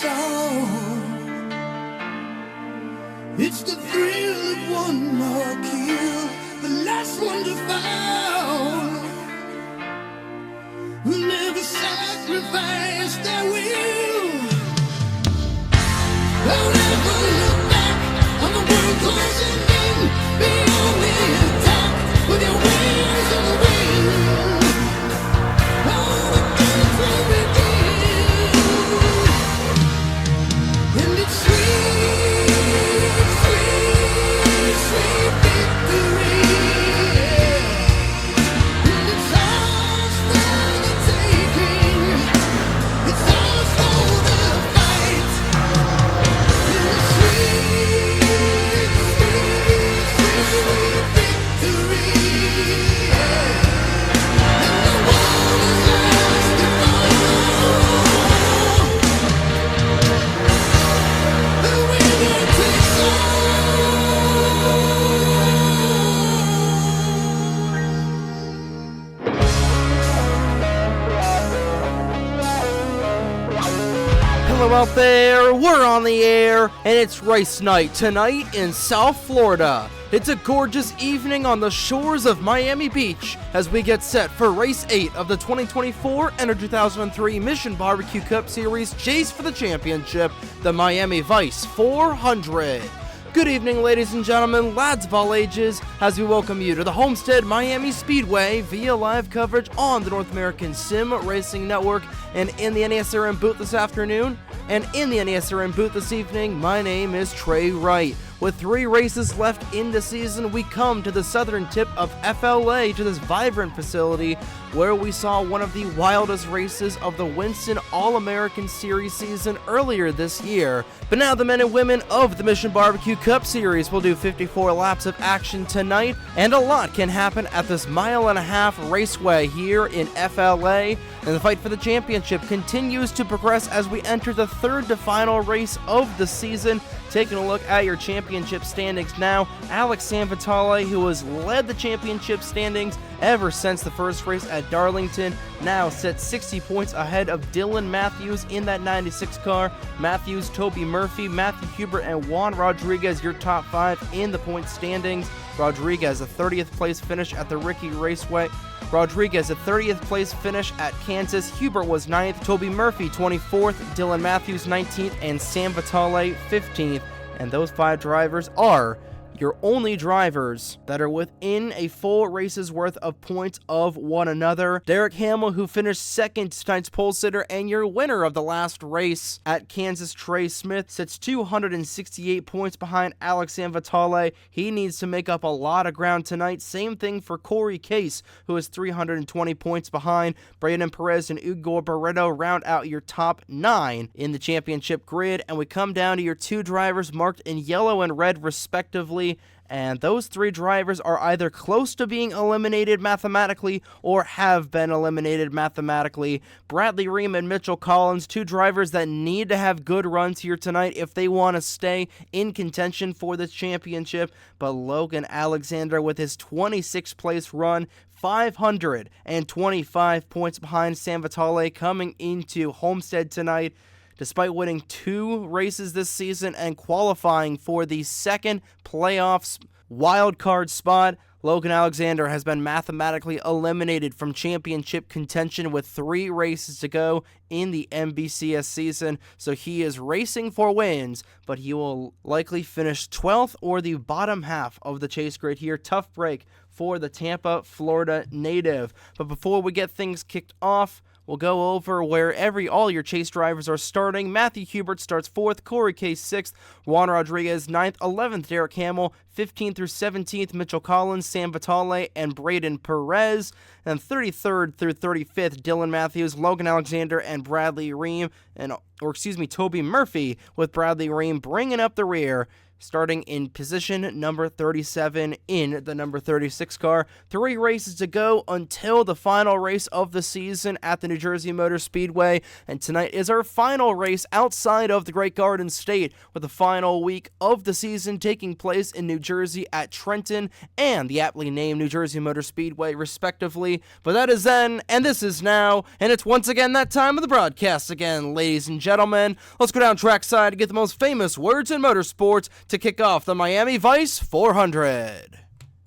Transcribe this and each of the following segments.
song. It's the thrill of one more kill, the last one to fall. Who never sacrifice their will. Don't ever look back on the world closing in. Be on the attack with your wings on the wind. All the things will begin. And it's sweet, sweet, sweet victory. And it's ours for the taking. It's ours for the fight. And it's sweet, sweet, sweet victory. And the war is ours to fall. The winner takes all. Hello out there, we're on the air, and it's race night tonight in South Florida. It's a gorgeous evening on the shores of Miami Beach as we get set for race 8 of the 2024 NR2003 Mission BBQ Cup Series Chase for the Championship, the Miami Vice 400. Good evening, ladies and gentlemen, lads of all ages, as we welcome you to the Homestead-Miami Speedway via live coverage on the North American Sim Racing Network and in the NASRM booth this afternoon. And in the NASRM booth this evening, my name is Trey Wright. With 3 races left in the season, we come to the southern tip of FLA to this vibrant facility where we saw one of the wildest races of the Winston All-American Series season earlier this year. But now the men and women of the Mission BBQ Cup Series will do 54 laps of action tonight, and a lot can happen at this mile-and-a-half raceway here in FLA. And the fight for the championship continues to progress as we enter the third to final race of the season. Taking a look at your championship standings now, Alex Sanvitale, who has led the championship standings ever since the first race at Darlington, now sits 60 points ahead of Dylan Matthews in that 96 car. Matthews, Toby Murphy, Matthew Hubert, and Juan Rodriguez, your top 5 in the point standings. Rodriguez, a 30th place finish at the Ricky Raceway. Rodriguez, a 30th place finish at Kansas. Hubert was 9th, Toby Murphy 24th, Dylan Matthews 19th, and Sam Vitale 15th. And those 5 drivers are your only drivers that are within a full race's worth of points of one another. Derek Hamill, who finished second tonight's pole sitter, and your winner of the last race at Kansas, Trey Smith, sits 268 points behind Alex Sanvitale. He needs to make up a lot of ground tonight. Same thing for Corey Case, who is 320 points behind. Braden Perez and Ugo Barreto round out your top 9 in the championship grid, and we come down to your 2 drivers marked in yellow and red respectively. And those 3 drivers are either close to being eliminated mathematically or have been eliminated mathematically. Bradley Ream and Mitchell Collins, 2 drivers that need to have good runs here tonight if they want to stay in contention for this championship. But Logan Alexander, with his 26th place run, 525 points behind Sanvitale coming into Homestead tonight. Despite winning 2 races this season and qualifying for the second playoffs wildcard spot, Logan Alexander has been mathematically eliminated from championship contention with 3 races to go in the MBCS season. So he is racing for wins, but he will likely finish 12th or the bottom half of the chase grid here. Tough break for the Tampa, Florida native. But before we get things kicked off, we'll go over where all your chase drivers are starting. Matthew Hubert starts 4th, Corey Case 6th, Juan Rodriguez 9th, 11th Derek Hamill, 15th through 17th Mitchell Collins, Sam Vitale, and Braden Perez, and 33rd through 35th Dylan Matthews, Logan Alexander, and Bradley Ream, Toby Murphy, with Bradley Ream bringing up the rear. starting in position number 37 in the number 36 car. 3 races to go until the final race of the season at the New Jersey Motor Speedway, and tonight is our final race outside of the Great Garden State, with the final week of the season taking place in New Jersey at Trenton and the aptly named New Jersey Motor Speedway, respectively. But that is then, and this is now, and it's once again that time of the broadcast again, ladies and gentlemen. Let's go down trackside to get the most famous words in motorsports to kick off the Miami Vice 400.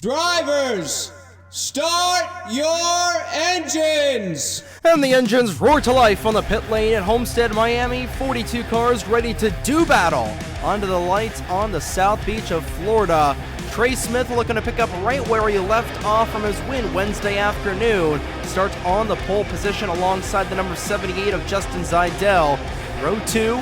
Drivers, start your engines! And the engines roar to life on the pit lane at Homestead-Miami. 42 cars ready to do battle under the lights on the South Beach of Florida. Trey Smith looking to pick up right where he left off from his win Wednesday afternoon. Starts on the pole position alongside the number 78 of Justin Zeidel. Row 2,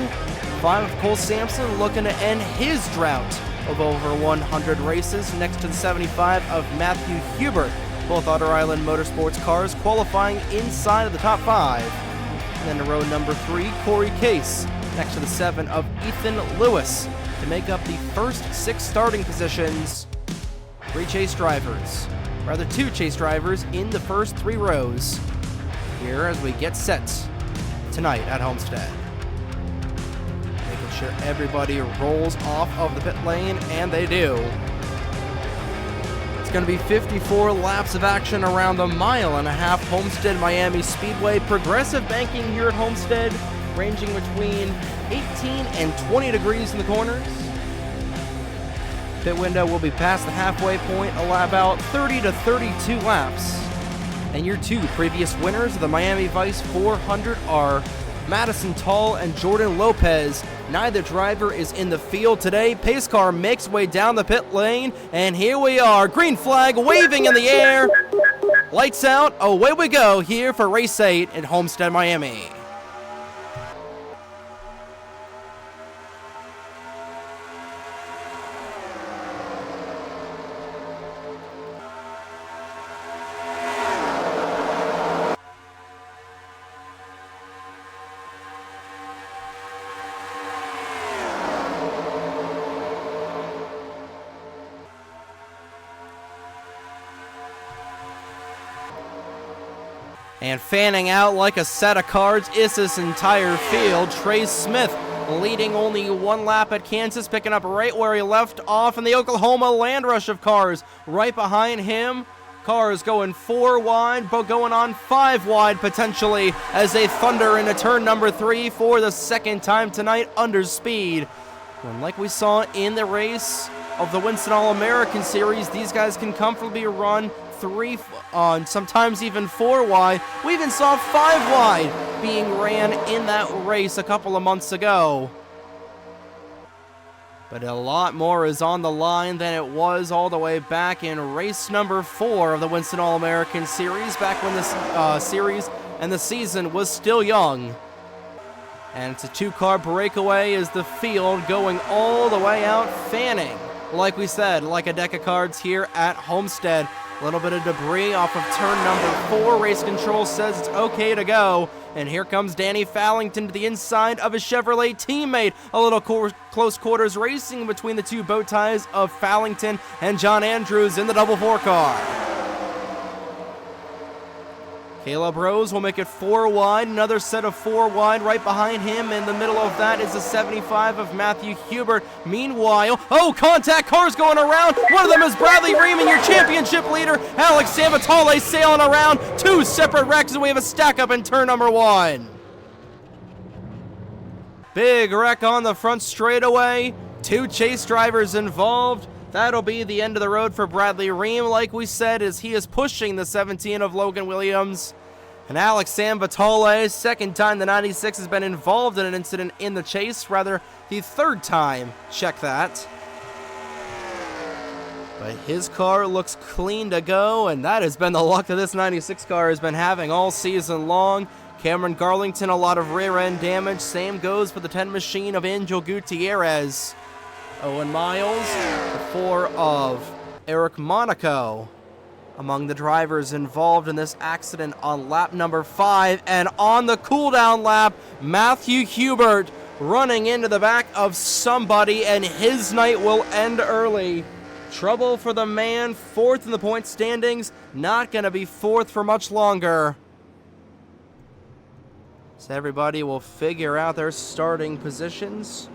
5 of Cole Sampson looking to end his drought of over 100 races next to the 75 of Matthew Hubert. Both Otter Island Motorsports cars qualifying inside of the top 5. And then to row number 3, Corey Case next to the 7 of Ethan Lewis to make up the first 6 starting positions. 2 chase drivers in the first 3 rows here as we get set tonight at Homestead. Making sure everybody rolls off of the pit lane, and they do. It's going to be 54 laps of action around the 1.5 mile Homestead-Miami Speedway. Progressive banking here at Homestead, ranging between 18 and 20 degrees in the corners. Pit window will be past the halfway point, about 30 to 32 laps. And your 2 previous winners of the Miami Vice 400 are Madison Tall and Jordan Lopez. Neither driver is in the field today. Pace car makes way down the pit lane, and here we are. Green flag waving in the air. Lights out, away we go here for race 8 at Homestead-Miami. And fanning out like a set of cards is this entire field. Trey Smith leading only 1 lap at Kansas, picking up right where he left off in the Oklahoma land rush of cars. Right behind him, cars going 4 wide, but going on 5 wide potentially as they thunder into turn number 3 for the second time tonight under speed. And like we saw in the race of the Winston All-American Series, these guys can comfortably run 3 on, sometimes even 4 wide. We even saw 5 wide being ran in that race a couple of months ago. But a lot more is on the line than it was all the way back in race number 4 of the Winston All-American Series, back when this series and the season was still young. And it's a 2-car breakaway as the field going all the way out, fanning. Like we said, like a deck of cards here at Homestead. A little bit of debris off of turn number 4. Race control says it's okay to go. And here comes Danny Fallington to the inside of his Chevrolet teammate. A little close quarters racing between the 2 bow ties of Fallington and John Andrews in the double 4 car. Caleb Rose will make it 4 wide, another set of 4 wide right behind him. In the middle of that is the 75 of Matthew Hubert. Meanwhile, contact cars going around. One of them is Bradley Reeman, your championship leader. Alex Sabatale sailing around. 2 separate wrecks, and we have a stack up in turn number 1. Big wreck on the front straightaway. 2 chase drivers involved. That'll be the end of the road for Bradley Ream, like we said, as he is pushing the 17 of Logan Williams. And Alex Sambatale, second time the 96 has been involved in an incident in the chase, rather the 3rd time. Check that. But his car looks clean to go, and that has been the luck that this 96 car has been having all season long. Cameron Garlington, a lot of rear end damage. Same goes for the 10 machine of Angel Gutierrez. Owen Miles, the 4 of Eric Monaco, among the drivers involved in this accident on lap number 5. And on the cooldown lap, Matthew Hubert running into the back of somebody, and his night will end early. Trouble for the man, fourth in the point standings, not going to be fourth for much longer. So everybody will figure out their starting positions.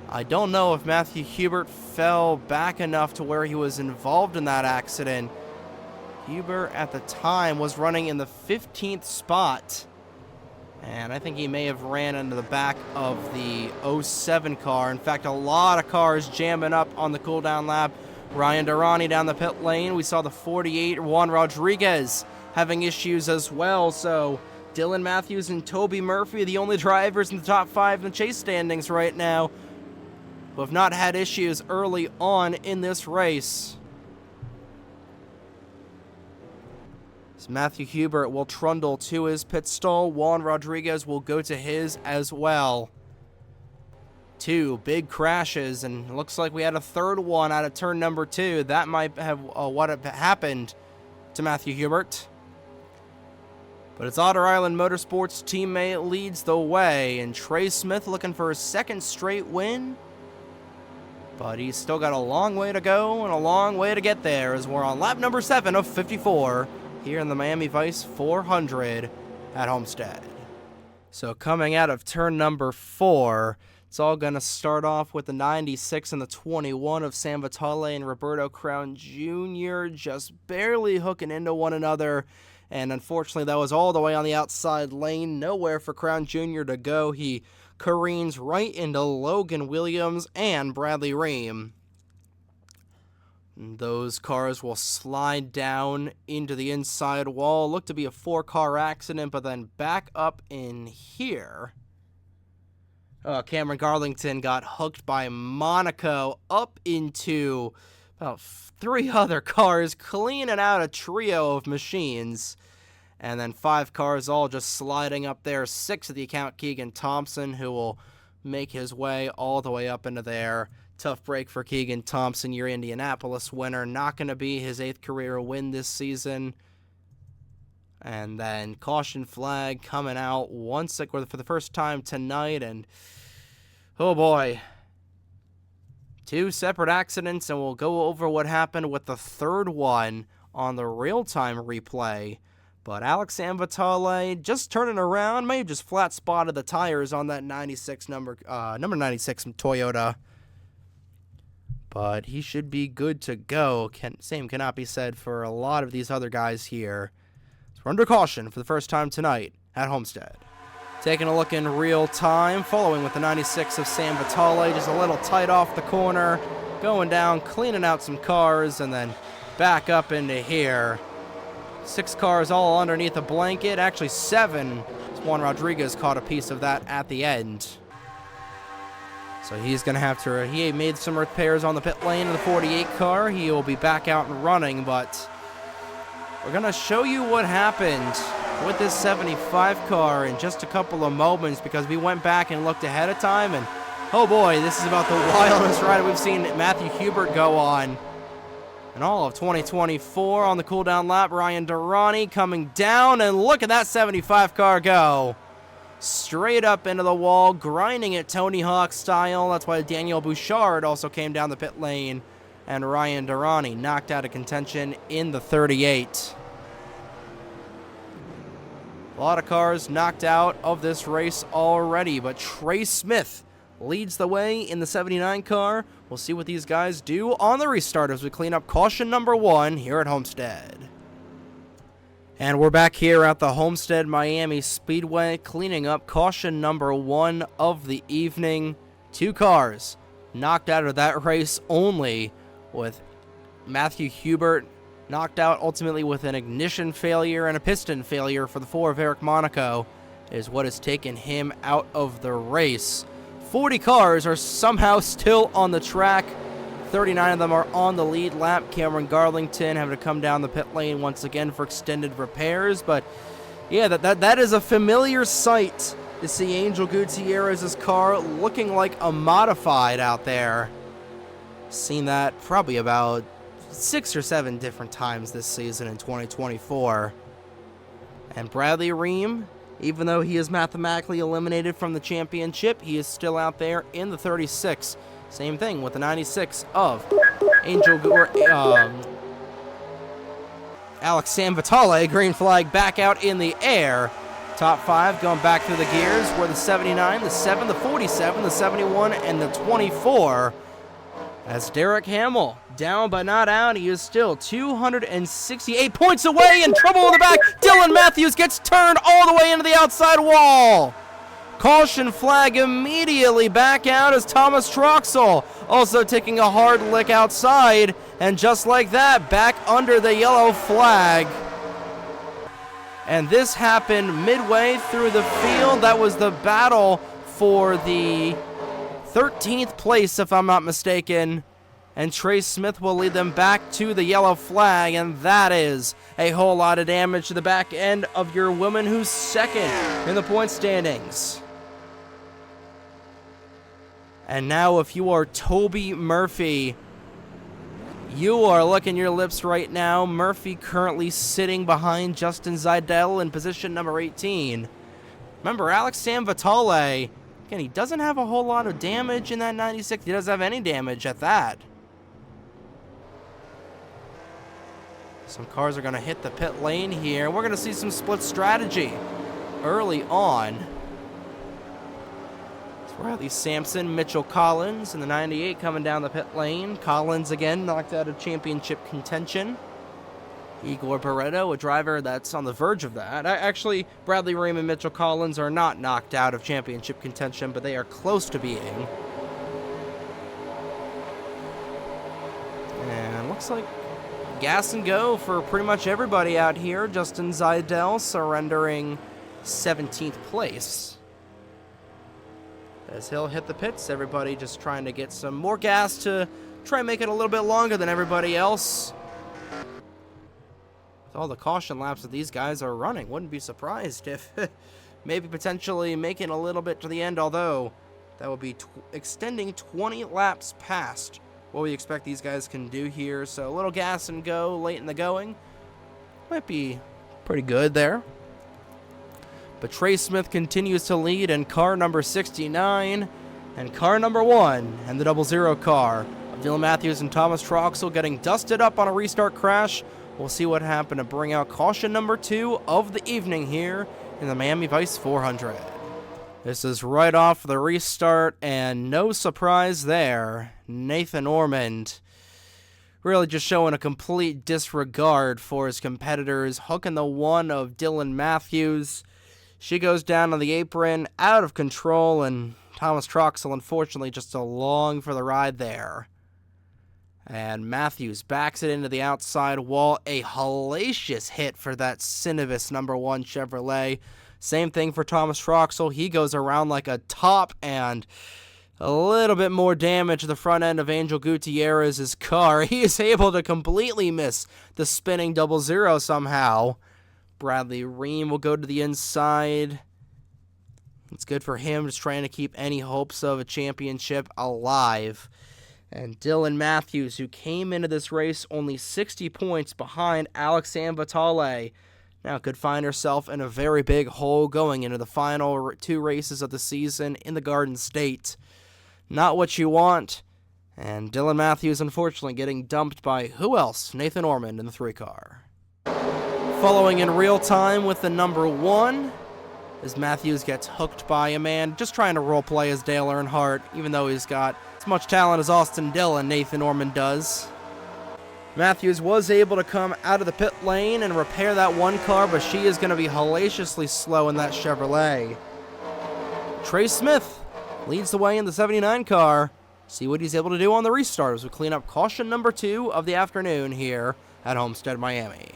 I don't know if Matthew Hubert fell back enough to where he was involved in that accident. Hubert at the time was running in the 15th spot. And I think he may have ran into the back of the 07 car. In fact, a lot of cars jamming up on the cooldown lap. Ryan Durrani down the pit lane. We saw the 48, Juan Rodriguez, having issues as well. So Dylan Matthews and Toby Murphy, the only drivers in the top 5 in the chase standings right now, who have not had issues early on in this race. Matthew Hubert will trundle to his pit stall. Juan Rodriguez will go to his as well. 2 big crashes, and it looks like we had a third one out of turn number 2. That might have what happened to Matthew Hubert. But it's Otter Island Motorsports teammate leads the way, and Trey Smith looking for his second straight win. But he's still got a long way to go and a long way to get there, as we're on lap number 7 of 54. Here in the Miami Vice 400 at Homestead. So coming out of turn number 4, it's all going to start off with the 96 and the 21 of Sam Vitale and Roberto Crown Jr. just barely hooking into one another. And unfortunately, that was all the way on the outside lane. Nowhere for Crown Jr. to go. He careens right into Logan Williams and Bradley Ream. Those cars will slide down into the inside wall. Looked to be a 4-car accident, but then back up in here. Cameron Garlington got hooked by Monaco up into about 3 other cars, cleaning out a trio of machines. And then 5 cars all just sliding up there. 6 of the account, Keegan Thompson, who will make his way all the way up into there. Tough break for Keegan Thompson, your Indianapolis winner. Not going to be his 8th career win this season. And then caution flag coming out for the first time tonight. And oh boy, 2 separate accidents, and we'll go over what happened with the third one on the real-time replay. But Alex Vitale just turning around, may have just flat spotted the tires on that number 96 Toyota. But he should be good to go. Same cannot be said for a lot of these other guys here. So we're under caution for the first time tonight at Homestead. Taking a look in real time, following with the 96 of Sam Vitale, just a little tight off the corner, going down, cleaning out some cars, and then back up into here. 6 cars all underneath a blanket, actually 7. Juan Rodriguez caught a piece of that at the end. So he's going to have to, he made some repairs on the pit lane in the 48 car. He will be back out and running, but we're going to show you what happened with this 75 car in just a couple of moments, because we went back and looked ahead of time, and oh boy, this is about the wildest ride we've seen Matthew Hubert go on in all of 2024. On the cooldown lap, Ryan Durrani coming down, and look at that 75 car go. Straight up into the wall, grinding it Tony Hawk style. That's why Daniel Bouchard also came down the pit lane. And Ryan Durrani knocked out of contention in the 38. A lot of cars knocked out of this race already, but Trey Smith leads the way in the 79 car. We'll see what these guys do on the restart as we clean up caution number 1 here at Homestead. And we're back here at the Homestead-Miami Speedway, cleaning up caution number 1 of the evening. 2 cars knocked out of that race only, with Matthew Hubert knocked out ultimately with an ignition failure and a piston failure for the 4 of Eric Monaco, is what has taken him out of the race. 40 cars are somehow still on the track. 39 of them are on the lead lap. Cameron Garlington having to come down the pit lane once again for extended repairs. But yeah, that is a familiar sight to see Angel Gutierrez's car looking like a modified out there. Seen that probably about 6 or 7 different times this season in 2024. And Bradley Ream Even though he is mathematically eliminated from the championship, he is still out there in the 36. Same thing with the 96 of Alex Sanvitale. Green flag back out in the air. Top 5 going back through the gears were the 79, the 7, the 47, the 71, and the 24. As Derek Hamill, down but not out, he is still 268 points away, in trouble in the back. Dylan Matthews gets turned all the way into the outside wall. Caution flag immediately back out as Thomas Troxel also taking a hard lick outside, and just like that, back under the yellow flag. And this happened midway through the field. That was the battle for the 13th place, if I'm not mistaken. And Trey Smith will lead them back to the yellow flag, and that is a whole lot of damage to the back end of your woman, who's second in the point standings. And now if you are Toby Murphy, you are licking your lips right now. Murphy currently sitting behind Justin Zeidel in position number 18. Remember, Alex Sanvitale, again, he doesn't have a whole lot of damage in that 96. He doesn't have any damage at that. Some cars are going to hit the pit lane here. We're going to see some split strategy early on. Riley Sampson, Mitchell Collins in the 98 coming down the pit lane. Collins again knocked out of championship contention. Igor Barreto, a driver that's on the verge of that. Actually, Bradley Ream and Mitchell Collins are not knocked out of championship contention, but they are close to being. And looks like gas and go for pretty much everybody out here. Justin Zeidel surrendering 17th place. As he'll hit the pits, everybody just trying to get some more gas to try and make it a little bit longer than everybody else. With all the caution laps that these guys are running, wouldn't be surprised if maybe potentially making a little bit to the end, although that would be extending 20 laps past what we expect these guys can do here. So a little gas and go late in the going might be pretty good there. But Trey Smith continues to lead in car number 69 and car number 1 and the 00 car of Dylan Matthews and Thomas Troxel getting dusted up on a restart crash. We'll see what happened to bring out caution number 2 of the evening here in the Miami Vice 400. This is right off the restart, and no surprise there. Nathan Ormond really just showing a complete disregard for his competitors, hooking the one of Dylan Matthews. She goes down on the apron, out of control, and Thomas Troxel, unfortunately, just along for the ride there. And Matthews backs it into the outside wall. A hellacious hit for that Cinevis number 1 Chevrolet. Same thing for Thomas Troxel. He goes around like a top, and a little bit more damage to the front end of Angel Gutierrez's car. He is able to completely miss the spinning 00 somehow. Bradley Ream will go to the inside. It's good for him, just trying to keep any hopes of a championship alive. And Dylan Matthews, who came into this race only 60 points behind Alex Sanvitale, now could find herself in a very big hole going into the final 2 races of the season in the Garden State. Not what you want. And Dylan Matthews, unfortunately, getting dumped by who else? Nathan Ormond in the 3 car. Following in real time with the number 1 as Matthews gets hooked by a man just trying to roleplay as Dale Earnhardt, even though he's got as much talent as Austin Dillon, Nathan Ormond does. Matthews was able to come out of the pit lane and repair that 1 car, but she is going to be hellaciously slow in that Chevrolet. Trey Smith leads the way in the 79 car. See what he's able to do on the restart as we clean up caution number 2 of the afternoon here at Homestead-Miami.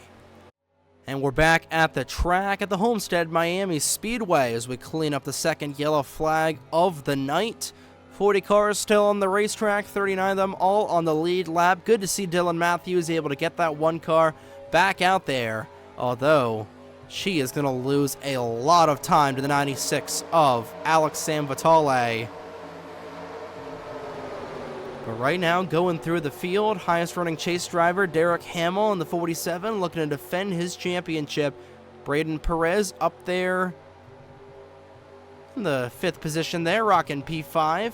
And we're back at the track at the Homestead-Miami Speedway as we clean up the second yellow flag of the night. 40 cars still on the racetrack, 39 of them all on the lead lap. Good to see Dylan Matthews able to get that 1 car back out there, although she is going to lose a lot of time to the 96 of Alex Sanvitale. But right now, going through the field, highest running chase driver Derek Hamill in the 47, looking to defend his championship. Braden Perez up there in the 5th position there, rocking P5.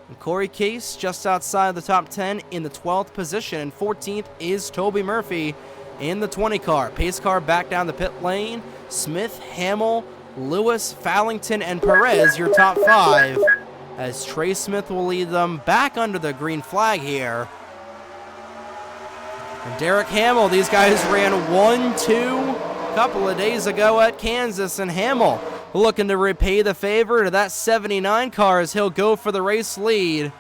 And Corey Case just outside the top 10 in the 12th position. And 14th is Toby Murphy in the 20 car. Pace car back down the pit lane. Smith, Hamill, Lewis, Fallington, and Perez, your top 5. As Trey Smith will lead them back under the green flag here. And Derek Hamill, these guys ran 1-2 a couple of days ago at Kansas, and Hamill looking to repay the favor to that 79 car as he'll go for the race lead.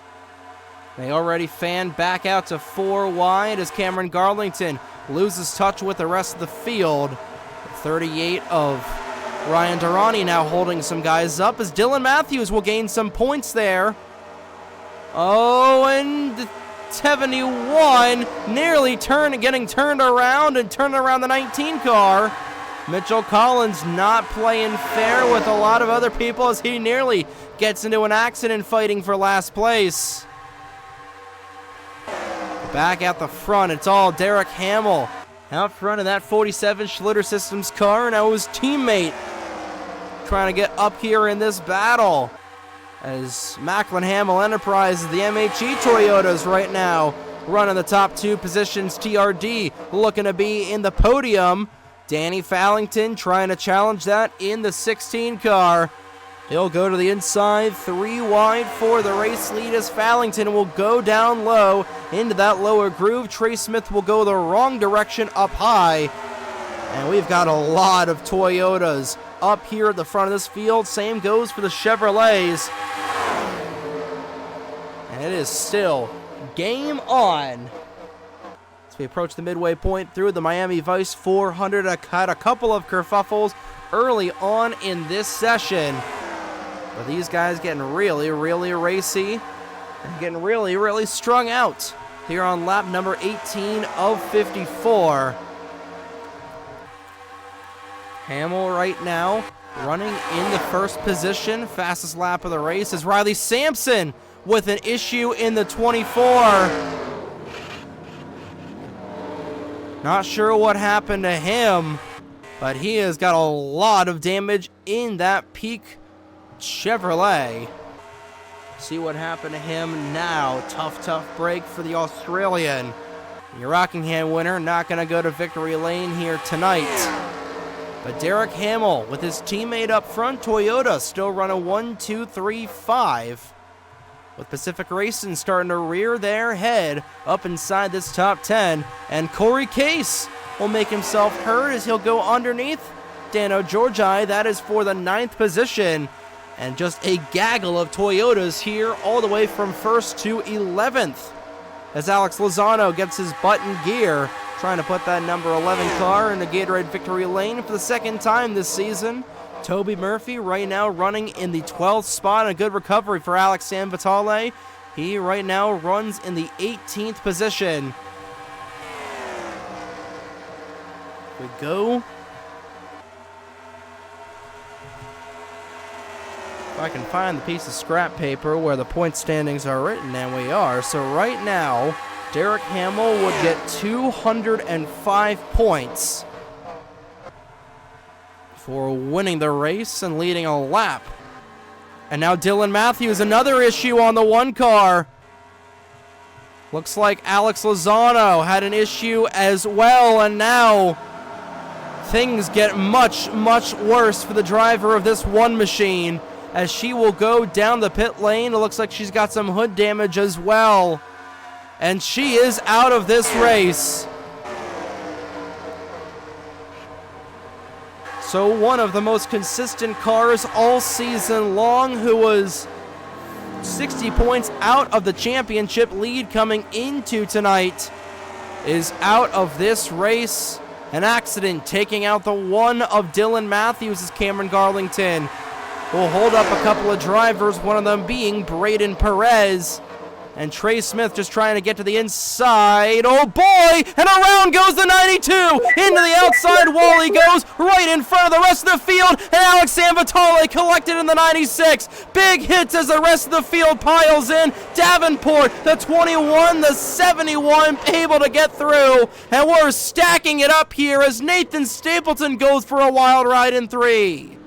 They already fanned back out to 4 wide as Cameron Garlington loses touch with the rest of the field. 38 of Ryan Durrani now holding some guys up as Dylan Matthews will gain some points there. Oh, and 71 nearly getting turned around and turned around the 19 car. Mitchell Collins not playing fair with a lot of other people as he nearly gets into an accident fighting for last place. Back at the front, it's all Derek Hamill out front of that 47 Schlitter Systems car. Now his teammate trying to get up here in this battle as Macklin Hamill Enterprises, the MHE Toyotas right now running the top 2 positions. TRD looking to be in the podium. Danny Fallington trying to challenge that in the 16 car. He'll go to the inside, 3 wide for the race lead as Fallington will go down low into that lower groove. Trey Smith will go the wrong direction up high. And we've got a lot of Toyotas up here at the front of this field. Same goes for the Chevrolets. And it is still game on. As we approach the midway point through the Miami Vice 400, had a couple of kerfuffles early on in this session. But these guys getting really, really racy and getting really, really strung out here on lap number 18 of 54. Hamill right now running in the first position. Fastest lap of the race is Riley Sampson with an issue in the 24. Not sure what happened to him, but he has got a lot of damage in that peak Chevrolet. See what happened to him now. Tough break for the Australian. Your Rockingham winner not going to go to victory lane here tonight. But Derek Hamill with his teammate up front, Toyota, still running 1, 2, 3, 5. With Pacific Racing starting to rear their head up inside this top 10. And Corey Case will make himself heard as he'll go underneath Dano Georgi. That is for the 9th position. And just a gaggle of Toyotas here all the way from 1st to 11th. As Alex Lozano gets his butt in gear, trying to put that number 11 car in the Gatorade victory lane for the 2nd time this season. Toby Murphy right now running in the 12th spot. A good recovery for Alex Sanvitale. He right now runs in the 18th position. We go. If I can find the piece of scrap paper where the point standings are written, and we are. So right now, Derek Hamill would get 205 points for winning the race and leading a lap. And now Dylan Matthews, another issue on the 1 car. Looks like Alex Lozano had an issue as well, and now things get much worse for the driver of this 1 machine as she will go down the pit lane. It looks like she's got some hood damage as well. And she is out of this race. So one of the most consistent cars all season long, who was 60 points out of the championship lead coming into tonight, is out of this race. An accident taking out the 1 of Dylan Matthews as Cameron Garlington will hold up a couple of drivers, one of them being Braden Perez. And Trey Smith just trying to get to the inside. Oh boy! And around goes the 92! Into the outside wall he goes, right in front of the rest of the field. And Alex Sanvitale collected in the 96. Big hits as the rest of the field piles in. Davenport, the 21, the 71, able to get through. And we're stacking it up here as Nathan Stapleton goes for a wild ride in 3.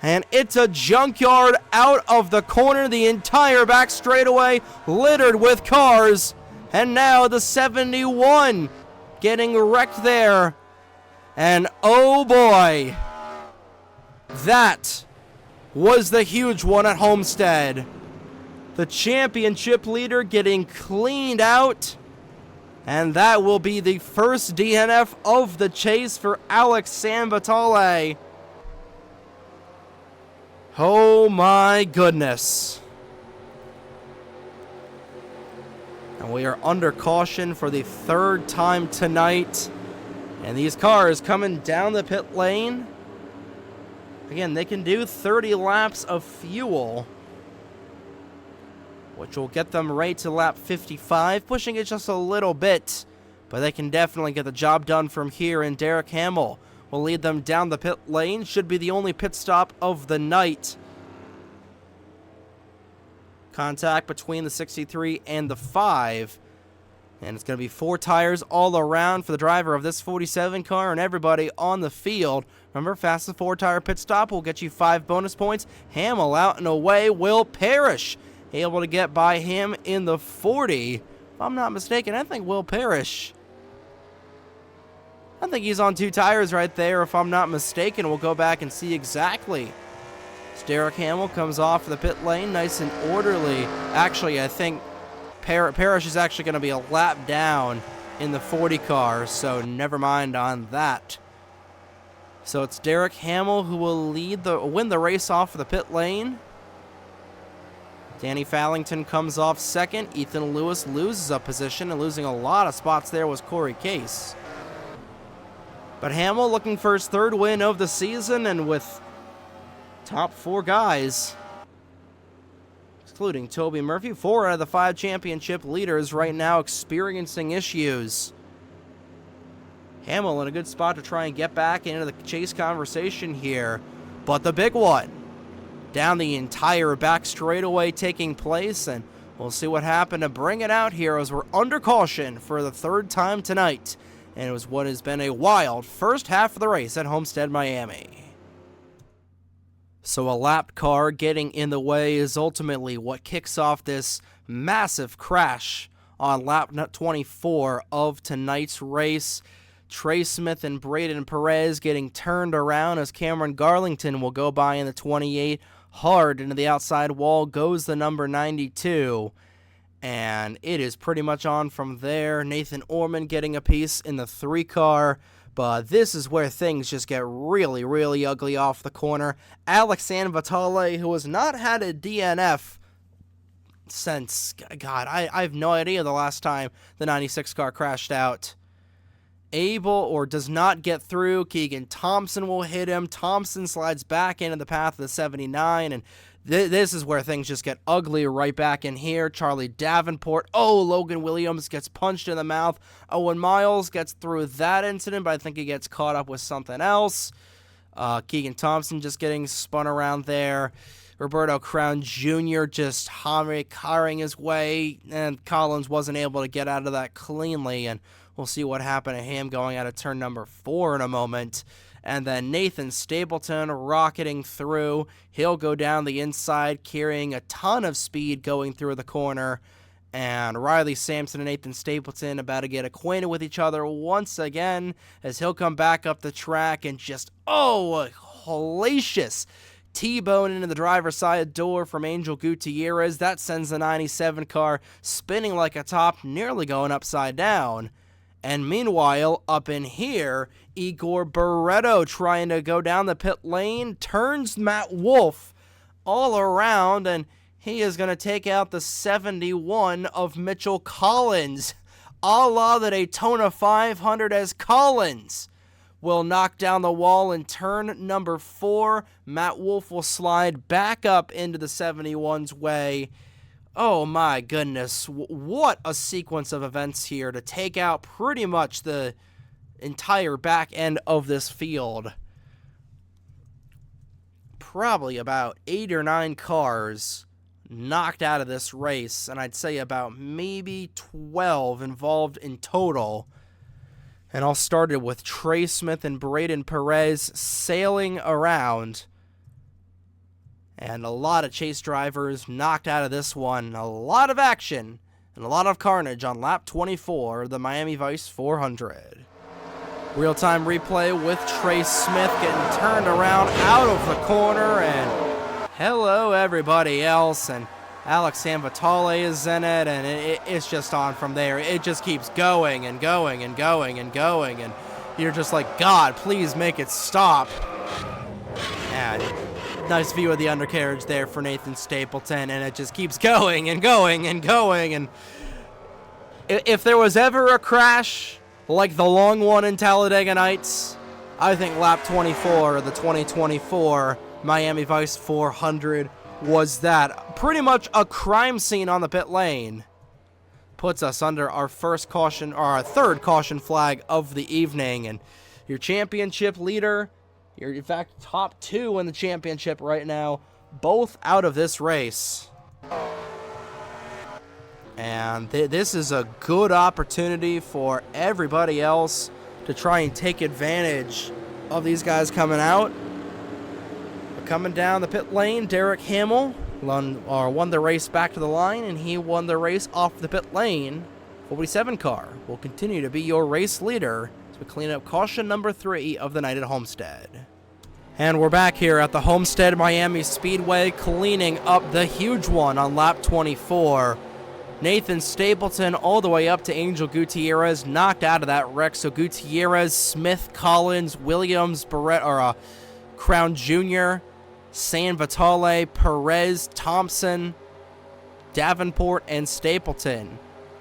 And it's a junkyard out of the corner. The entire back straightaway littered with cars. And now the 71 getting wrecked there. And oh boy, that was the huge one at Homestead. The championship leader getting cleaned out. And that will be the first DNF of the chase for Alex Sanvatale. Oh my goodness. And we are under caution for the third time tonight. And these cars coming down the pit lane. Again, they can do 30 laps of fuel, which will get them right to lap 55, pushing it just a little bit. But they can definitely get the job done from here, and Derek Hamill will lead them down the pit lane. Should be the only pit stop of the night. Contact between the 63 and the 5. And it's going to be 4 tires all around for the driver of this 47 car and everybody on the field. Remember, fastest 4-tire pit stop will get you 5 bonus points. Hamill out and away. Will Parrish able to get by him in the 40. If I'm not mistaken, I think Will Parrish, I think he's on 2 tires right there, if I'm not mistaken. We'll go back and see exactly. As Derek Hamill comes off the pit lane, nice and orderly. Actually, I think Parrish is actually going to be a lap down in the 40 car, so never mind on that. So it's Derek Hamill who will win the race off of the pit lane. Danny Fallington comes off second. Ethan Lewis loses a position, and losing a lot of spots there was Corey Case. But Hamill looking for his 3rd win of the season, and with top 4 guys, including Toby Murphy, 4 out of the 5 championship leaders right now experiencing issues. Hamill in a good spot to try and get back into the chase conversation here. But the big one, down the entire back straightaway taking place, and we'll see what happened to bring it out here as we're under caution for the 3rd time tonight. And it was what has been a wild first half of the race at Homestead-Miami. So a lapped car getting in the way is ultimately what kicks off this massive crash on lap 24 of tonight's race. Trey Smith and Braden Perez getting turned around as Cameron Garlington will go by in the 28. Hard into the outside wall goes the number 92. And it is pretty much on from there. Nathan Orman getting a piece in the 3 car. But this is where things just get really, really ugly off the corner. Alex Sanvatale, who has not had a DNF since, God, I have no idea the last time the 96 car crashed out. Does not get through. Keegan Thompson will hit him. Thompson slides back into the path of the 79, and this is where things just get ugly right back in here. Charlie Davenport. Oh, Logan Williams gets punched in the mouth. Owen Miles gets through that incident, but I think he gets caught up with something else. Keegan Thompson just getting spun around there. Roberto Crown Jr. just carring his way, and Collins wasn't able to get out of that cleanly, and we'll see what happened to him going out of turn number 4 in a moment. And then Nathan Stapleton rocketing through. He'll go down the inside, carrying a ton of speed going through the corner. And Riley Sampson and Nathan Stapleton about to get acquainted with each other once again, as he'll come back up the track and just, a hellacious T-bone into the driver's side door from Angel Gutierrez. That sends the 97 car spinning like a top, nearly going upside down. And meanwhile, up in here, Igor Barreto trying to go down the pit lane, turns Matt Wolf all around, and he is going to take out the 71 of Mitchell Collins, a la the Daytona 500, as Collins will knock down the wall in turn number 4. Matt Wolf will slide back up into the 71's way. Oh my goodness, what a sequence of events here to take out pretty much the entire back end of this field. Probably about 8 or 9 cars knocked out of this race, and I'd say about maybe 12 involved in total. And all started with Trey Smith and Braden Perez sailing around And a lot of chase drivers knocked out of this one. A lot of action and a lot of carnage on lap 24 of the Miami Vice 400. Real-time replay with Trey Smith getting turned around out of the corner, and hello everybody else, and Alex Sanvitale is in it, and it's just on from there. It just keeps going and going and going and going, and you're just like, God, please make it stop. And nice view of the undercarriage there for Nathan Stapleton, and it just keeps going and going and going. And if there was ever a crash like the long one in Talladega Nights, I think lap 24 of the 2024 Miami Vice 400 was that. Pretty much a crime scene on the pit lane. Puts us under our first caution, or our third caution flag of the evening, and your championship leader, you're in fact top two in the championship right now, both out of this race. And this is a good opportunity for everybody else to try and take advantage of these guys coming out. But coming down the pit lane, Derek Hamill won the race back to the line, and he won the race off the pit lane. 47 car will continue to be your race leader as we clean up caution number 3 of the night at Homestead. And we're back here at the Homestead-Miami Speedway, cleaning up the huge one on lap 24. Nathan Stapleton all the way up to Angel Gutierrez, knocked out of that wreck. So Gutierrez, Smith, Collins, Williams, Crown Jr., Sanvitale, Perez, Thompson, Davenport, and Stapleton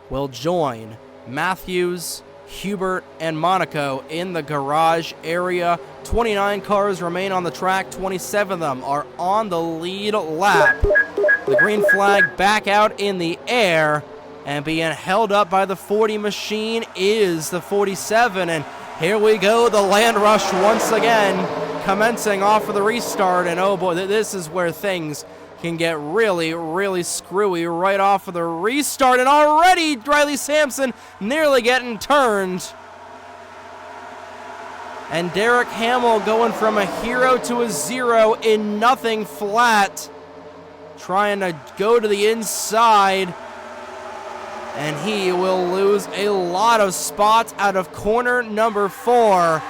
will join Matthews, Hubert, and Monaco in the garage area. 29 cars remain on the track. 27 of them are on the lead lap. The green flag back out in the air, and being held up by the 40 machine is the 47. And here we go, the land rush once again, commencing off of the restart. And oh boy, this is where things can get really, really screwy right off of the restart. And already Riley Sampson nearly getting turned. And Derek Hamill going from a hero to a zero in nothing flat, trying to go to the inside, and he will lose a lot of spots out of corner number 4,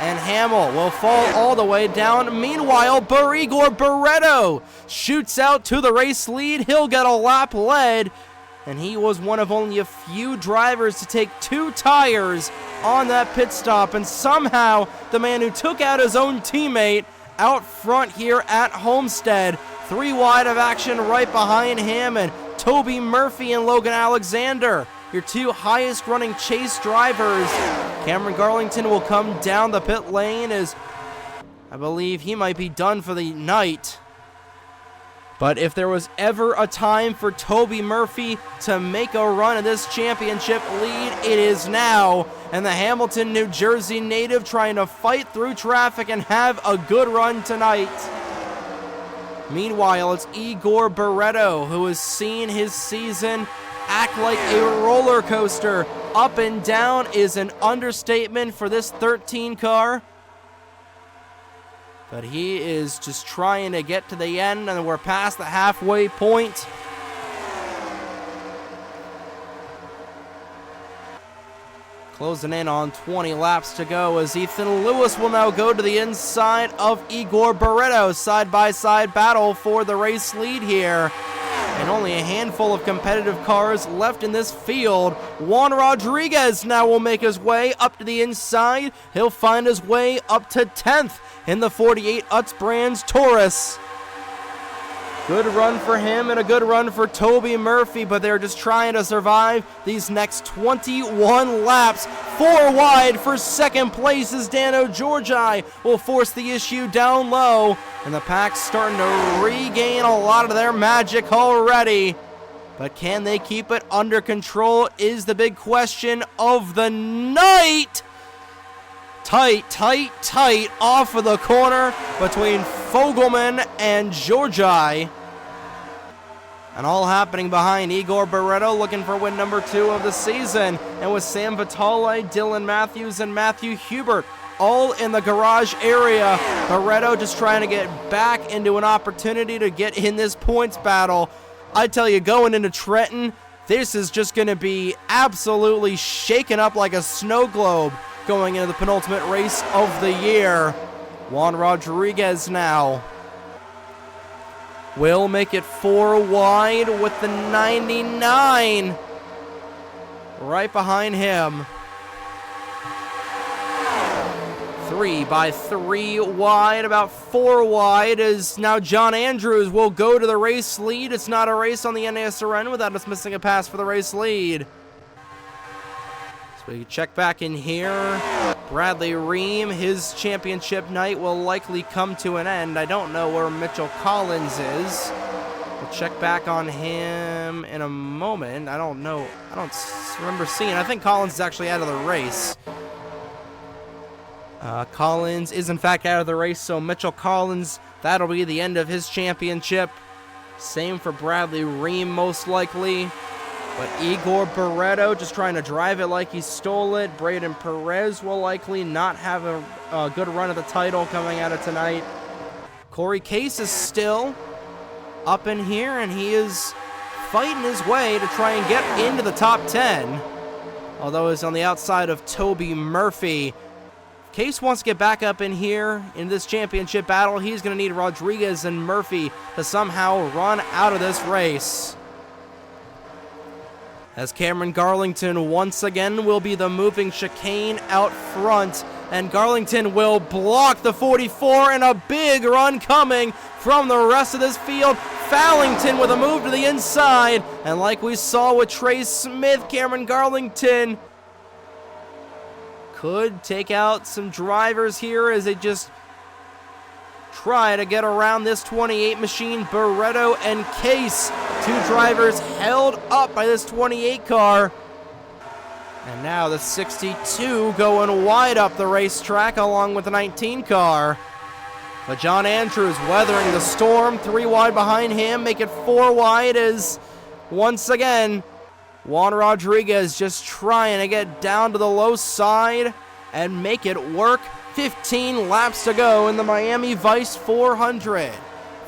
and Hamill will fall all the way down. Meanwhile, Igor Barreto shoots out to the race lead. He'll get a lap led, and he was one of only a few drivers to take 2 tires on that pit stop, and somehow the man who took out his own teammate out front here at Homestead, 3 wide of action right behind him, and Toby Murphy and Logan Alexander, your 2 highest running chase drivers. Cameron Garlington will come down the pit lane, as I believe he might be done for the night. But if there was ever a time for Toby Murphy to make a run at this championship lead, it is now. And the Hamilton, New Jersey native trying to fight through traffic and have a good run tonight. Meanwhile, it's Igor Barreto, who has seen his season act like a roller coaster. Up and down is an understatement for this 13 car. But he is just trying to get to the end, and we're past the halfway point. Closing in on 20 laps to go as Ethan Lewis will now go to the inside of Igor Barreto. Side-by-side battle for the race lead here. And only a handful of competitive cars left in this field. Juan Rodriguez now will make his way up to the inside. He'll find his way up to 10th in the 48 Utz Brands Taurus. Good run for him and a good run for Toby Murphy, but they're just trying to survive these next 21 laps. 4 wide for second place as Dano Georgi will force the issue down low, and the pack's starting to regain a lot of their magic already. But can they keep it under control is the big question of the night. Tight off of the corner between Fogelman and Georgi. And all happening behind Igor Barreto, looking for win number 2 of the season. And with Sam Vitale, Dylan Matthews, and Matthew Hubert all in the garage area. Barreto just trying to get back into an opportunity to get in this points battle. I tell you, going into Trenton, this is just going to be absolutely shaken up like a snow globe going into the penultimate race of the year. Juan Rodriguez now will make it 4 wide with the 99 right behind him. 3 by 3 wide, about 4 wide, as now John Andrews will go to the race lead. It's not a race on the NASRN without us missing a pass for the race lead. So we check back in here. Bradley Ream, his championship night will likely come to an end. I don't know where Mitchell Collins is. We'll check back on him in a moment. I don't know. I don't remember seeing. I think Collins is actually out of the race. Collins is in fact out of the race, so Mitchell Collins, that'll be the end of his championship. Same for Bradley Ream, most likely. But Igor Barreto just trying to drive it like he stole it. Braden Perez will likely not have a good run at the title coming out of tonight. Corey Case is still up in here, and he is fighting his way to try and get into the top 10. Although he's on the outside of Toby Murphy. Case wants to get back up in here in this championship battle. He's going to need Rodriguez and Murphy to somehow run out of this race. As Cameron Garlington once again will be the moving chicane out front. And Garlington will block the 44, and a big run coming from the rest of this field. Fallington with a move to the inside. And like we saw with Trey Smith, Cameron Garlington could take out some drivers here as they just try to get around this 28 machine. Barreto and Case, 2 drivers held up by this 28 car. And now the 62 going wide up the racetrack along with the 19 car. But John Andrews weathering the storm, 3 wide behind him, make it 4 wide as once again Juan Rodriguez just trying to get down to the low side and make it work. 15 laps to go in the Miami Vice 400.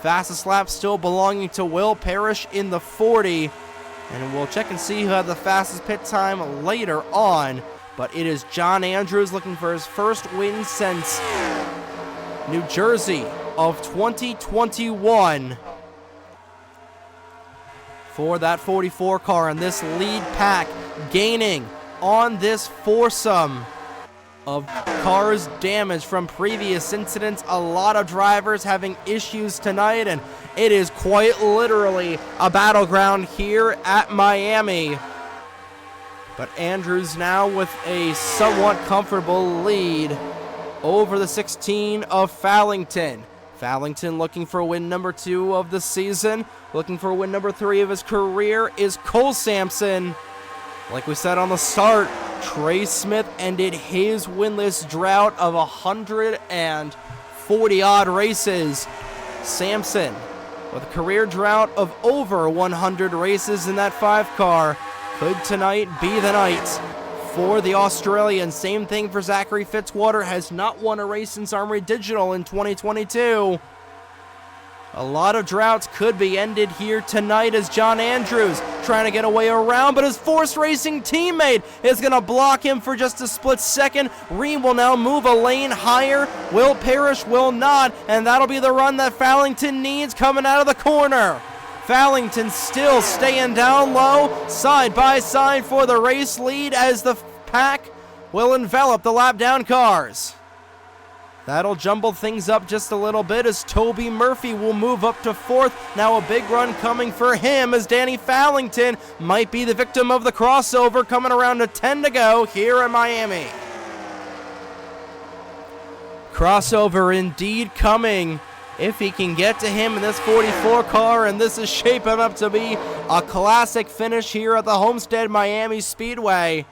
Fastest lap still belonging to Will Parrish in the 40. And we'll check and see who had the fastest pit time later on. But it is John Andrews looking for his first win since New Jersey of 2021. For that 44 car, and this lead pack gaining on this foursome of cars damaged from previous incidents. A lot of drivers having issues tonight, and it is quite literally a battleground here at Miami. But Andrews now with a somewhat comfortable lead over the 16 of Fallington. Fallington looking for win number 2 of the season. Looking for win number 3 of his career is Cole Sampson. Like we said on the start, Trey Smith ended his winless drought of 140-odd races. Sampson, with a career drought of over 100 races in that 5 car, could tonight be the night for the Australian. Same thing for Zachary Fitzwater, has not won a race since Armory Digital in 2022. A lot of droughts could be ended here tonight as John Andrews trying to get away around, but his Force Racing teammate is going to block him for just a split second. Ream will now move a lane higher. Will Parrish will not, and that'll be the run that Fallington needs coming out of the corner. Fallington still staying down low, side by side for the race lead as the pack will envelop the lap down cars. That'll jumble things up just a little bit as Toby Murphy will move up to 4th. Now a big run coming for him as Danny Fallington might be the victim of the crossover, coming around to 10 to go here in Miami. Crossover indeed coming if he can get to him in this 44 car, and this is shaping up to be a classic finish here at the Homestead-Miami Speedway.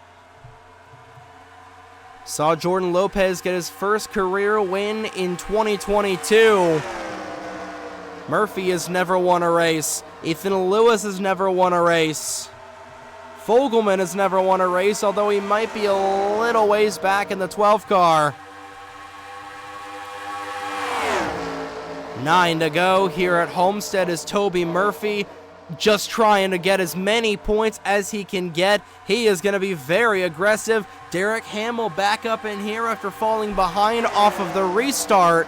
Saw Jordan Lopez get his first career win in 2022. Murphy has never won a race. Ethan Lewis has never won a race. Fogelman has never won a race, although he might be a little ways back in the 12 car. 9 to go here at Homestead as Toby Murphy just trying to get as many points as he can get. He is going to be very aggressive. Derek Hamill back up in here after falling behind off of the restart.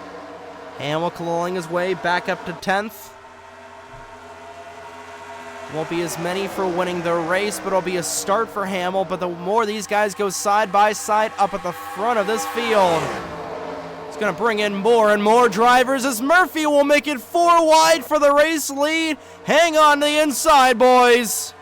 Hamill clawing his way back up to 10th. Won't be as many for winning the race, but it'll be a start for Hamill. But the more these guys go side by side up at the front of this field, it's going to bring in more and more drivers as Murphy will make it 4 wide for the race lead. Hang on to the inside, boys.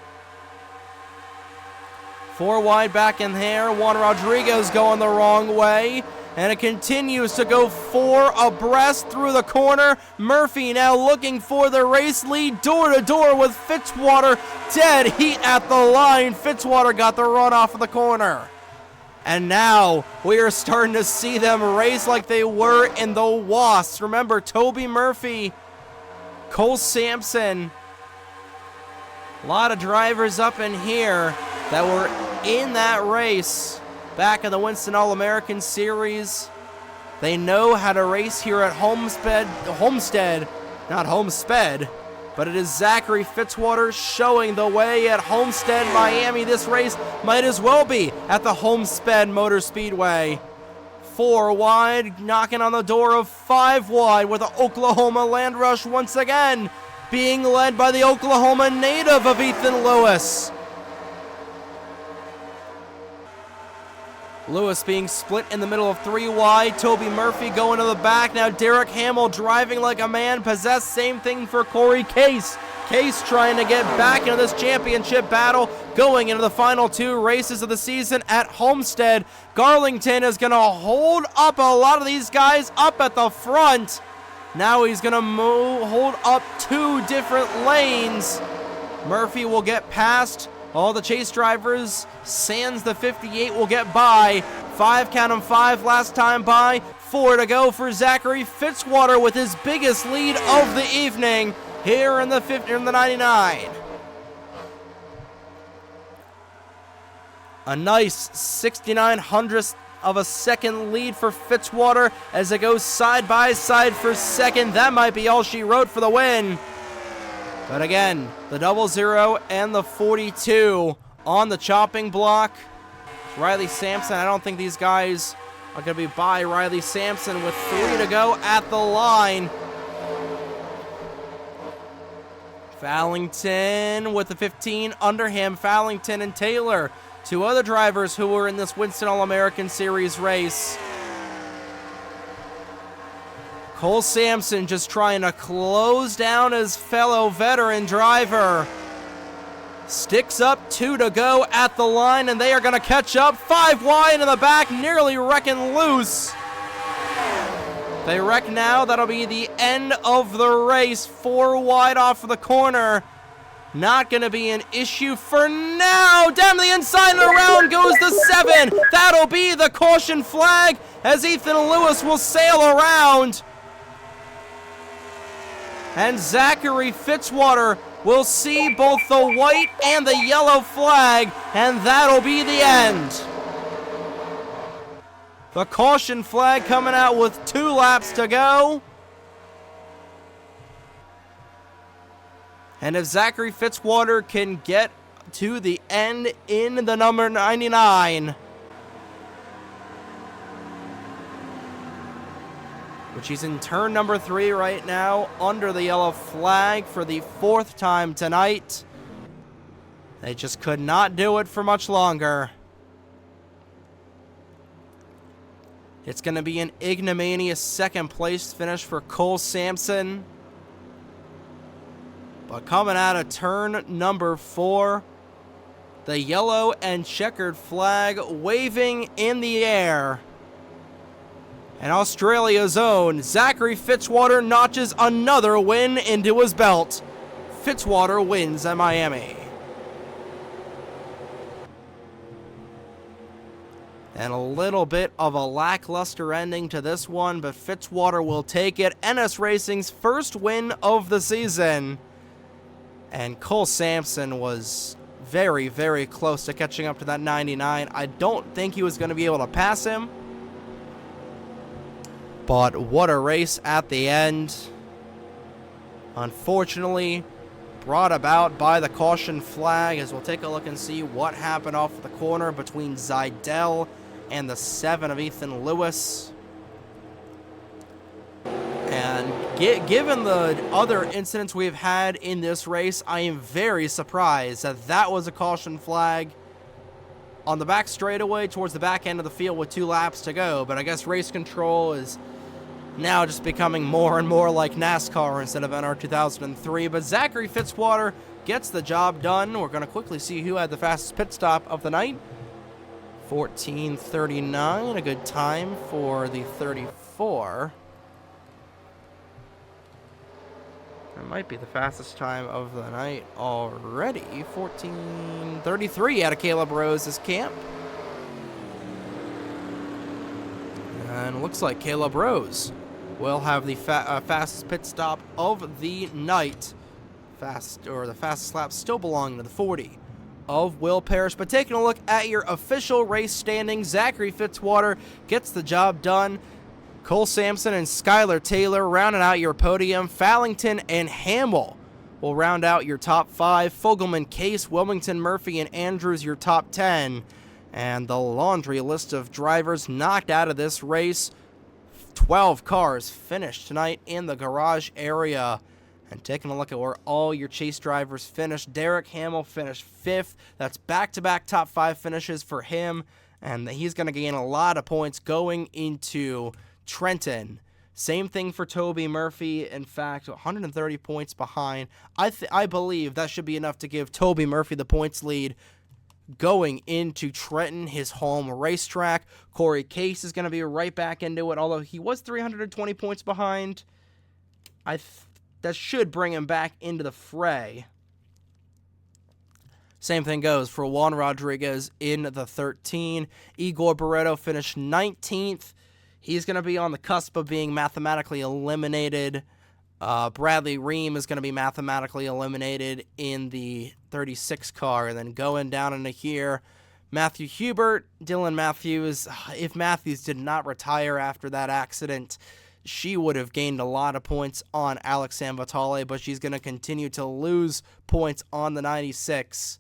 4 wide back in there. Juan Rodriguez going the wrong way. And it continues to go 4 abreast through the corner. Murphy now looking for the race lead door to door with Fitzwater dead heat at the line. Fitzwater got the run off of the corner. And now we are starting to see them race like they were in the Wasps. Remember, Toby Murphy, Cole Sampson, a lot of drivers up in here that were in that race back in the Winston All-American Series. They know how to race here at Homestead, not Homestead, but it is Zachary Fitzwater showing the way at Homestead-Miami. This race might as well be at the Homestead Motor Speedway. 4 wide, knocking on the door of 5 wide with the Oklahoma Land Rush once again, being led by the Oklahoma native of Ethan Lewis. Lewis being split in the middle of 3 wide. Toby Murphy going to the back. Now Derek Hamill driving like a man possessed. Same thing for Corey Case. Case trying to get back into this championship battle going into the final 2 races of the season at Homestead. Garlington is going to hold up a lot of these guys up at the front. Now he's going to hold up 2 different lanes. Murphy will get past all the chase drivers. Sands the 58 will get by. 5, count 'em 5 last time by. 4 to go for Zachary Fitzwater with his biggest lead of the evening here in the 99. A nice 69/100th of a second lead for Fitzwater as it goes side by side for second. That might be all she wrote for the win. But again, the 00 and the 42 on the chopping block. Riley Sampson, I don't think these guys are going to be by. Riley Sampson with 3 to go at the line. Fallington with the 15 under him. Fallington and Taylor, 2 other drivers who were in this Winston All-American Series race. Cole Sampson just trying to close down his fellow veteran driver. Sticks up, 2 to go at the line, and they are going to catch up. 5 wide in the back, nearly wrecking loose. They wreck now. That'll be the end of the race. 4 wide off of the corner. Not going to be an issue for now. Down to the inside and around goes the 7. That'll be the caution flag as Ethan Lewis will sail around. And Zachary Fitzwater will see both the white and the yellow flag, and that'll be the end. The caution flag coming out with 2 laps to go. And if Zachary Fitzwater can get to the end in the number 99, which he's in turn number 3 right now, under the yellow flag for the 4th time tonight. They just could not do it for much longer. It's going to be an ignominious 2nd place finish for Cole Sampson. But coming out of turn number 4, the yellow and checkered flag waving in the air. And Australia's own Zachary Fitzwater notches another win into his belt. Fitzwater wins at Miami. And a little bit of a lackluster ending to this one, but Fitzwater will take it. NS Racing's first win of the season. And Cole Sampson was very, very close to catching up to that 99. I don't think he was going to be able to pass him. But what a race at the end. Unfortunately, brought about by the caution flag, as we'll take a look and see what happened off the corner between Zidell and the 7 of Ethan Lewis. And given the other incidents we've had in this race, I am very surprised that that was a caution flag on the back straightaway towards the back end of the field with 2 laps to go. But I guess race control is now just becoming more and more like NASCAR instead of NR2003. But Zachary Fitzwater gets the job done. We're going to quickly see who had the fastest pit stop of the night. 14:39, a good time for the 34. It might be the fastest time of the night already. 14:33 out of Caleb Rose's camp. And looks like Caleb Rose will have the fastest pit stop of the night. The fastest lap still belonging to the 40 of Will Parrish. But taking a look at your official race standings, Zachary Fitzwater gets the job done. Cole Sampson and Skylar Taylor rounding out your podium. Fallington and Hamill will round out your top 5. Fogelman, Case, Wilmington, Murphy, and Andrews your top 10. And the laundry list of drivers knocked out of this race. 12 cars finished tonight in the garage area. And taking a look at where all your chase drivers finished, Derek Hamill finished 5th. That's back-to-back top 5 finishes for him. And he's going to gain a lot of points going into Trenton. Same thing for Toby Murphy. In fact, 130 points behind. I believe that should be enough to give Toby Murphy the points lead going into Trenton, his home racetrack. Corey Case is going to be right back into it, although he was 320 points behind. That should bring him back into the fray. Same thing goes for Juan Rodriguez in the 13. Igor Barreto finished 19th. He's going to be on the cusp of being mathematically eliminated. Bradley Ream is going to be mathematically eliminated in the 36 car. And then going down into here, Matthew Hubert, Dylan Matthews. If Matthews did not retire after that accident, she would have gained a lot of points on Alex Sanvitale, but she's going to continue to lose points on the 96.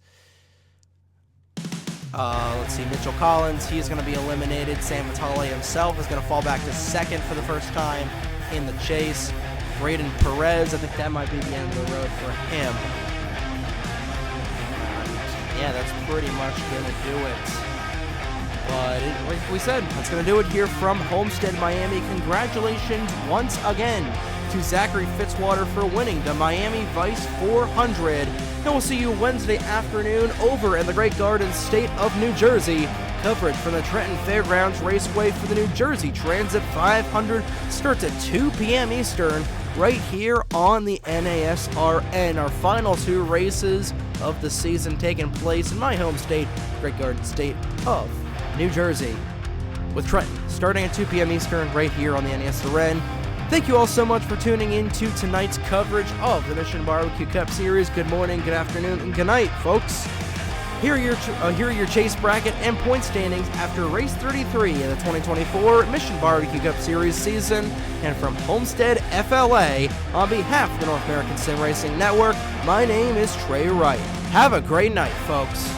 Let's see, Mitchell Collins, he's going to be eliminated. Sam Vitale himself is going to fall back to 2nd for the first time in the chase. Braden Perez, I think that might be the end of the road for him. Yeah, that's pretty much going to do it. But like we said, that's going to do it here from Homestead-Miami. Congratulations once again to Zachary Fitzwater for winning the Miami Vice 400. And we'll see you Wednesday afternoon over in the Great Garden State of New Jersey. Coverage from the Trenton Fairgrounds Raceway for the New Jersey Transit 500 starts at 2 p.m. Eastern right here on the NASRN. Our final 2 races of the season taking place in my home state, Great Garden State of New Jersey, with Trenton starting at 2 p.m. Eastern right here on the NASRN. Thank you all so much for tuning in to tonight's coverage of the Mission Barbecue Cup Series. Good morning, good afternoon, and good night, folks. Here are your chase bracket and point standings after race 33 in the 2024 Mission Barbecue Cup Series season. And from Homestead FLA, on behalf of the North American Sim Racing Network, my name is Trey Wright. Have a great night, folks.